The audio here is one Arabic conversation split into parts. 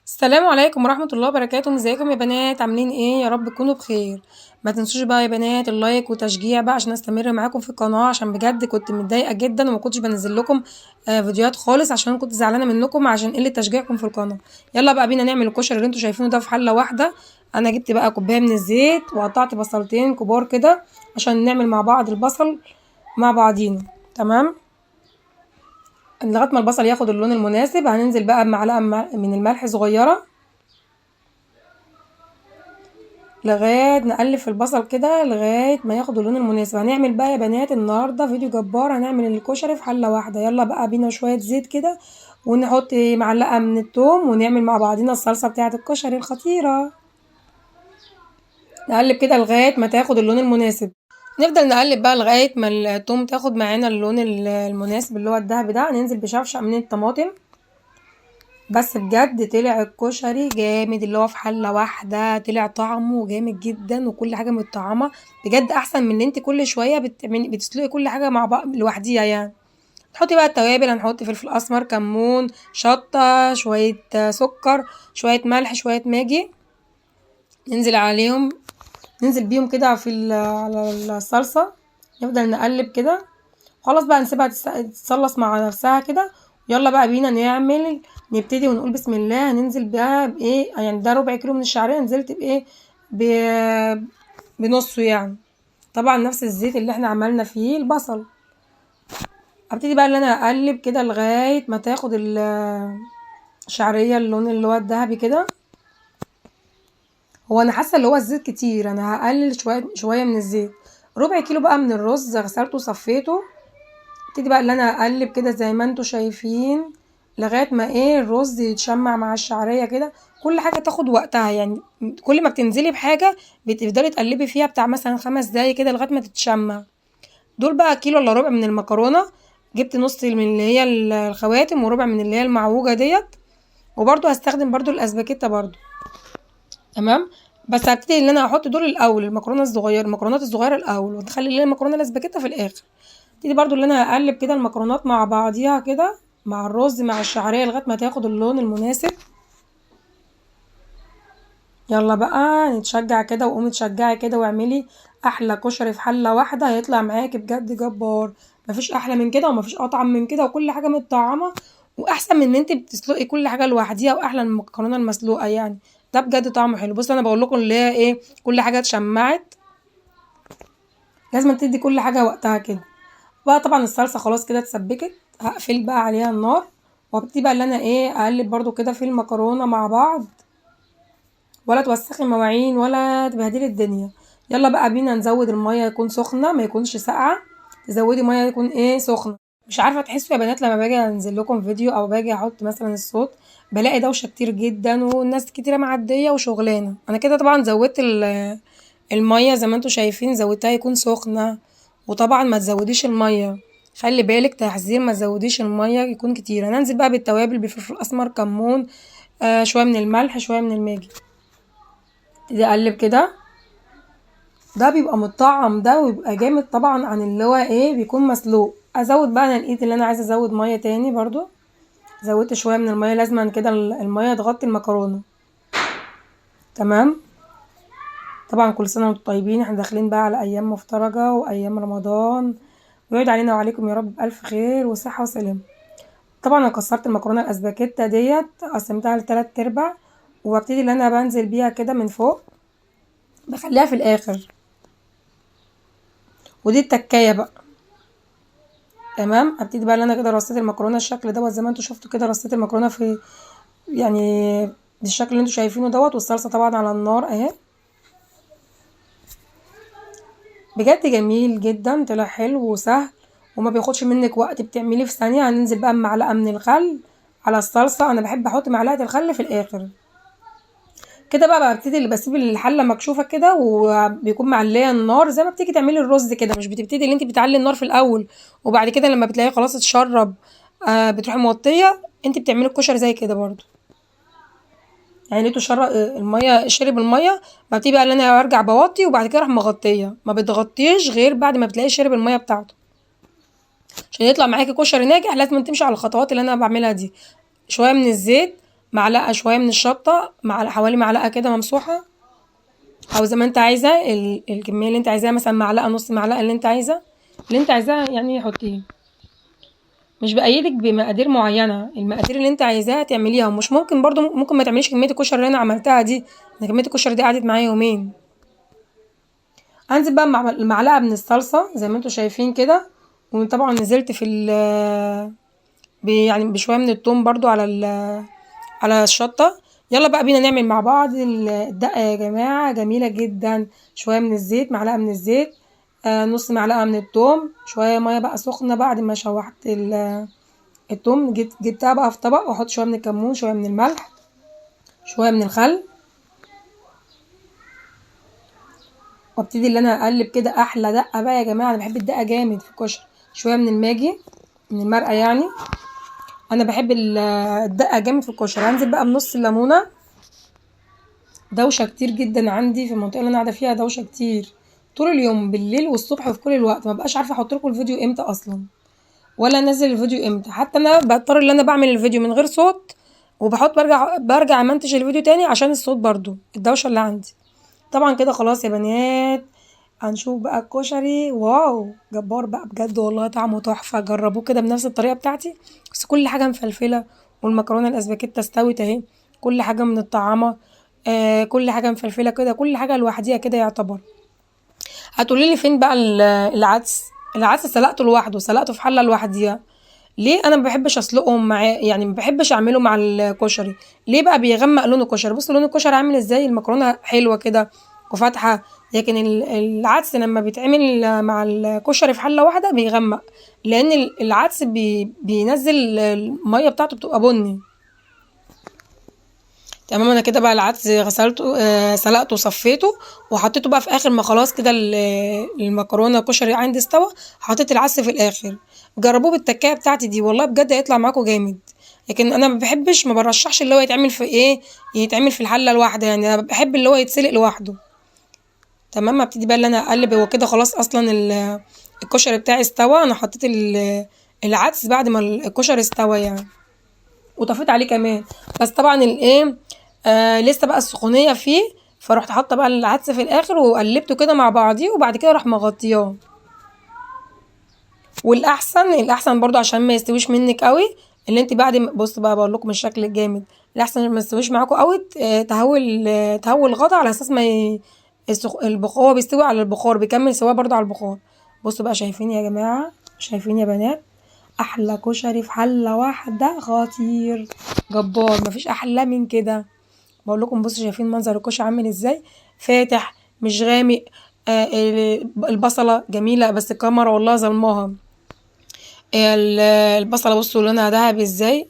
السلام عليكم ورحمة الله وبركاته. ازيكم يا بنات؟ عاملين ايه؟ يا رب تكونوا بخير. ما تنسوش بقى يا بنات اللايك وتشجيع بقى عشان استمر معاكم في القناة، عشان بجد كنت متضايقة جدا وما كنتش بنزل لكم فيديوهات خالص عشان كنت زعلانة منكم عشان قلة تشجيعكم في القناة. يلا بقى بينا نعمل الكشري اللي انتوا شايفينه ده في حلة واحدة. انا جبت بقى كوباية من الزيت وقطعت بصلتين كبار كده عشان نعمل مع بعض البصل مع بعضينا. تمام. لغاية ما البصل ياخد اللون المناسب هننزل بقى بمعلقة من الملح صغيرة لغاية نقلب في البصل كده لغاية ما ياخد اللون المناسب. هنعمل بقى يا بنات النهاردة فيديو جبار، هنعمل الكشري في حلة واحدة. يلا بقى بينا شوية زيت كده ونحط معلقة من التوم ونعمل مع بعضينا الصلصة بتاعة الكشري الخطيرة. نقلب كده لغاية ما تاخد اللون المناسب. نفضل نقلب بقى لغاية ما التوم تاخد معانا اللون المناسب اللي هو الدهبي ده. هننزل بشفشق من الطماطم. بس بجد طلع الكشري جامد، اللي هو في حله واحده طلع طعمه جامد جدا وكل حاجه متطعمه. بجد احسن من ان انت كل شويه بتسلقي كل حاجه مع بعض لوحديها يعني. تحطي بقى التوابل، هنحط فلفل اسمر، كمون، شطه، شويه سكر، شويه ملح، شويه ماجي. ننزل عليهم، ننزل بيهم كده على الصلصه. نفضل نقلب كده. خلاص بقى نسيبها تتصلص مع نفسها كده. يلا بقى بينا نبتدي ونقول بسم الله. هننزل بقى بايه يعني؟ ده ربع كيلو من الشعريه، نزلت بايه؟ ب... بنصه يعني. طبعا نفس الزيت اللي احنا عملنا فيه البصل. ابتدي بقى ان انا اقلب كده لغايه ما تاخد الشعريه اللون اللي هو الذهبي كده. هو انا حاسه اللي هو الزيت كتير، انا هقلل شويه شويه من الزيت. ربع كيلو بقى من الرز غسلته وصفيته. ابتدي بقى اللي انا اقلب كده زي ما انتوا شايفين لغايه ما ايه الرز يتشمع مع الشعريه كده. كل حاجه تاخد وقتها يعني. كل ما بتنزلي بحاجه بتفضلي تقلبي فيها بتاع مثلا 5 دقايق كده لغايه ما تتشمع. دول بقى كيلو الا ربع من المكرونه. جبت نص من اللي هي الخواتم وربع من اللي هي المعوجه ديت. وبرضو هستخدم برضو الاسباجيتا برضو. تمام. بس هبتدي ان انا احط دول الاول، المكرونات الصغيره الاول، وتخلي اللي هي المكرونه الاسباجيتا في الاخر. ابتدي برضو اللي انا اقلب كده المكرونات مع بعضيها كده مع الرز مع الشعريه لغايه ما تاخد اللون المناسب. يلا بقى نتشجع كده، وقومي تشجعي كده واعملي احلى كشري في حله واحده، هيطلع معاكي بجد جبار. مفيش احلى من كده ومفيش اطعم من كده، وكل حاجه متطعمه واحسن من ان انت بتسلقي كل حاجه لوحديها، واحلى من المكرونه المسلوقه يعني. ده بجد طعمه حلو. بص انا بقول لكم اللي هي ايه، كل حاجه اتشمعت. لازم تدي كل حاجه وقتها كده. بقى طبعا الصلصه خلاص كده اتسبكت. هقفل بقى عليها النار وابتدي بقى اللي انا ايه اقلب برضو كده في المكرونه مع بعض، ولا توسخي المواعين ولا تبهدلي الدنيا. يلا بقى بينا نزود الميه يكون سخنه ما يكونش ساقعه. تزودي ميه يكون ايه سخنه. مش عارفه تحسوا يا بنات لما باجي انزل لكم فيديو او باجي احط مثلا الصوت بلاقي دوشه كتير جدا والناس كتيره معديه وشغلانه. انا كده طبعا زودت الميه زي ما انتوا شايفين، زودتها يكون سخنه. وطبعا ما تزوديش الميه، خلي بالك تحذير ما تزوديش الميه يكون كتير. هننزل بقى بالتوابل، بفلفل اسمر، كمون، شويه من الملح، شويه من الماجي. ابتدي اقلب كده. ده بيبقى متطعم ده ويبقى جامد طبعا عن اللي هو ايه بيكون مسلوق. ازود بقى، انا لقيت اللي انا عايزه ازود ميه تاني برضو. زودت شويه من الميه، لازم كده الميه تغطي المكرونه. تمام. طبعا كل سنه وانتم طيبين، احنا داخلين بقى على ايام مفترجه وايام رمضان، ويعود علينا وعليكم يا رب بألف خير وصحه وسلام. طبعا انا كسرت المكرونه الاسباجيتا ديت، قسمتها لتلات ارباع، وابتدي اللي انا بنزل بيها كده من فوق، بخليها في الاخر. ودي التكايه بقى. تمام. ابتدي بقى ان انا كده رصيت المكرونه الشكل دوت زي ما انتوا شفتوا كده. رصيت المكرونه في يعني بالشكل اللي انتوا شايفينه دوت، والصلصه طبعا على النار اهي. بجد جميل جدا، طلع حلو وسهل وما بياخدش منك وقت، بتعمليه في ثانيه. هننزل بقى بمعلقه من الخل على الصلصه. انا بحب احط معلقه الخل في الاخر كده. بقى ببتدي اللي بسيب الحله مكشوفه كده وبيكون معليه النار زي ما بتيجي تعملي الرز كده. مش بتبتدي اللي انت بتعلي النار في الاول وبعد كده لما بتلاقيه خلاص اتشرب بتروحي موطيه. انت بتعملي الكشري زي كده برضو يعني. لقيته شرب الميه، شرب الميه، ببتدي بقى اللي انا ارجع بوطي وبعد كده اروح مغطيه. ما بتغطيش غير بعد ما بتلاقيه شرب الميه بتاعته. عشان يطلع معاكي كشري ناجح لازم تمشي على الخطوات اللي انا بعملها دي. شويه من الزيت معلقة شوية من الشطة، حوالي معلقة كده ممسوحة، او زي ما انت عايزة الكمية اللي انت عايزاها، مثلا معلقة، نص معلقة، اللي انت عايزاه يعني حطيه. مش بأيدك بمقادير معينة، المقادير اللي انت عايزاها تعمليها، ومش ممكن برضو ممكن ما تعمليش كمية الكشري اللي انا عملتها دي. انا كمية الكشري دي قعدت معايا يومين. انزل بقى مع المعلقة من الصلصة زي ما انتوا شايفين كده، وطبعا نزلت في يعني بشوية من التوم برضو على الشطة. يلا بقى بينا نعمل مع بعض الدقة يا جماعة، جميلة جدا. شوية من الزيت، معلقة من الزيت، نص معلقة من التوم، شوية مية بقى سخنة بعد ما شوحت التوم. جبتها بقى في طبق، واحط شوية من الكمون، شوية من الملح، شوية من الخل، وابتدي ان انا اقلب كده. احلى دقة بقى يا جماعة، انا بحب الدقة جامد في الكشري. شوية من الماجي، من المرقة يعني، انا بحب الدقة جامد في الكشري. هنزل بقى بنص الليمونة. دوشة كتير جدا عندي في المنطقة اللي انا قاعدة فيها، دوشة كتير طول اليوم، بالليل والصبح وفي كل الوقت. ما بقاش عارفة احط لكم الفيديو امتى اصلا، ولا انزل الفيديو امتى. حتى انا بضطر ان انا بعمل الفيديو من غير صوت، وبحط برجع امنتج الفيديو تاني عشان الصوت برضو، الدوشة اللي عندي. طبعا كده خلاص يا بنات، هنشوف بقى الكشري. واو، جبار بقى بجد والله، طعمه تحفة. جربوه كده بنفس الطريقة بتاعتي، بس كل حاجة مفلفلة. والمكرونة الاسباجيتا استوت اهي، كل حاجة من الطعامة، كل حاجة مفلفلة كده، كل حاجة لوحديها كده يعتبر. هتقولي لي فين بقى العدس؟ العدس سلقته لوحده، سلقته في حلة لوحديها. ليه؟ انا ما بحبش اسلقهم معاه، يعني ما بحبش اعمله مع الكشري. ليه بقى؟ بيغمق لون الكشري. بصوا لون الكشري عامل ازاي، المكرونه حلوه كده وفاتحه، لكن العدس لما بيتعمل مع الكشري في حله واحده بيغمق، لان العدس بينزل الميه بتاعته بتبقى بني. تمام. انا كده بقى العدس غسلته، سلقته وصفيته، وحطيته بقى في اخر ما خلاص كده المكرونه الكشري عندي استوى. حطيت العدس في الاخر. جربوه بالتكايه بتاعتي دي، والله بجد هيطلع معاكم جامد. لكن انا ما برشحش اللي هو يتعمل في ايه، يتعمل في الحله الواحده. يعني انا بحب اللي هو يتسلق لوحده. تمام. ابتدي بقى اللي انا اقلب. هو كده خلاص اصلا الكشري بتاعي استوى. انا حطيت العدس بعد ما الكشري استوى يعني، وطفيت عليه كمان. بس طبعا الايه، لسه بقى السخونيه فيه، فرحت حاطه بقى العدس في الاخر وقلبته كده مع بعضيه، وبعد كده راح مغطياه. الاحسن برضو عشان ما يستويش منك قوي، اللي انت بعد بص بقى بقول لكم الشكل الجامد. الاحسن ما يستويش معاكم قوي، تهوي الغطا على اساس ما البخار. هو بيستوي على البخار، بيكمل سوا برضو على البخار. بصوا بقى، شايفين يا جماعه؟ شايفين يا بنات؟ احلى كشري في حله واحده، خطير، جبار، مفيش احلى من كده. بقول لكم بصوا، شايفين منظر الكشري عامل ازاي؟ فاتح مش غامق. البصله جميله، بس الكاميرا والله ظلماها. البصله بصوا لونها ذهبي ازاي،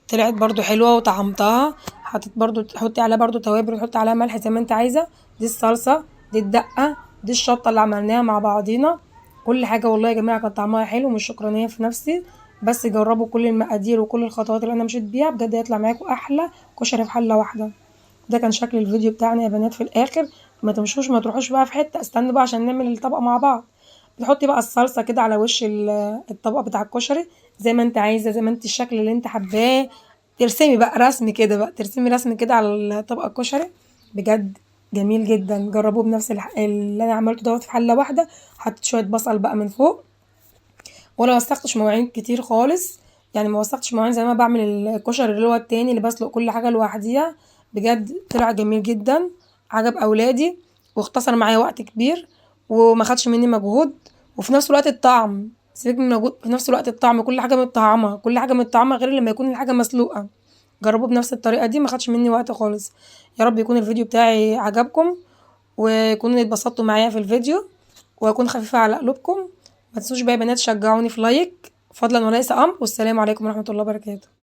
طلعت برضو حلوه وطعمتها. حطيت برضو، تحطي عليها برضو توابل، وتحطي عليها ملح زي ما انت عايزه. دي الصلصه، دي الدقه، دي الشطه اللي عملناها مع بعضينا. كل حاجه والله يا جماعه كان طعمها حلو، مش شكرانيه في نفسي. بس جربوا كل المقادير وكل الخطوات اللي انا مشيت بيها، بجد هيطلع معاكم احلى كشري في حله واحده. ده كان شكل الفيديو بتاعنا يا بنات في الاخر. ما تمشوش، ما تروحوش بقى في حته، استنوا بقى عشان نعمل الطبق مع بعض. بتحطي بقى الصلصه كده على وش الطبق بتاع الكشري، زي ما انت عايزه، زي ما انت الشكل اللي انت حباه. ترسمي بقى رسم كده، بقى ترسمي رسم كده على طبق الكشري، بجد جميل جدا. جربوه بنفس اللي انا عملته دوت في حله واحده. حطيت شويه بصل بقى من فوق، ولا وسختش مواعين كتير خالص. يعني ما وسختش مواعين زي ما بعمل الكشري اللي هو التاني اللي بسلق كل حاجه لوحديها. بجد طلع جميل جدا، عجب اولادي، واختصر معايا وقت كبير، وما خدش مني مجهود. وفي نفس الوقت الطعم، سيبك من المجهود، في نفس الوقت الطعم، كل حاجه متطعمه، كل حاجه متطعمه غير لما يكون الحاجه مسلوقه. جربوا بنفس الطريقه دي، ما خدش مني وقت خالص. يا رب يكون الفيديو بتاعي عجبكم، ويكونوا اتبسطتوا معايا في الفيديو، ويكون خفيفه على قلوبكم. ما تنسوش بقى يا بنات، شجعوني في لايك فضلا وليس امر. والسلام عليكم ورحمه الله وبركاته.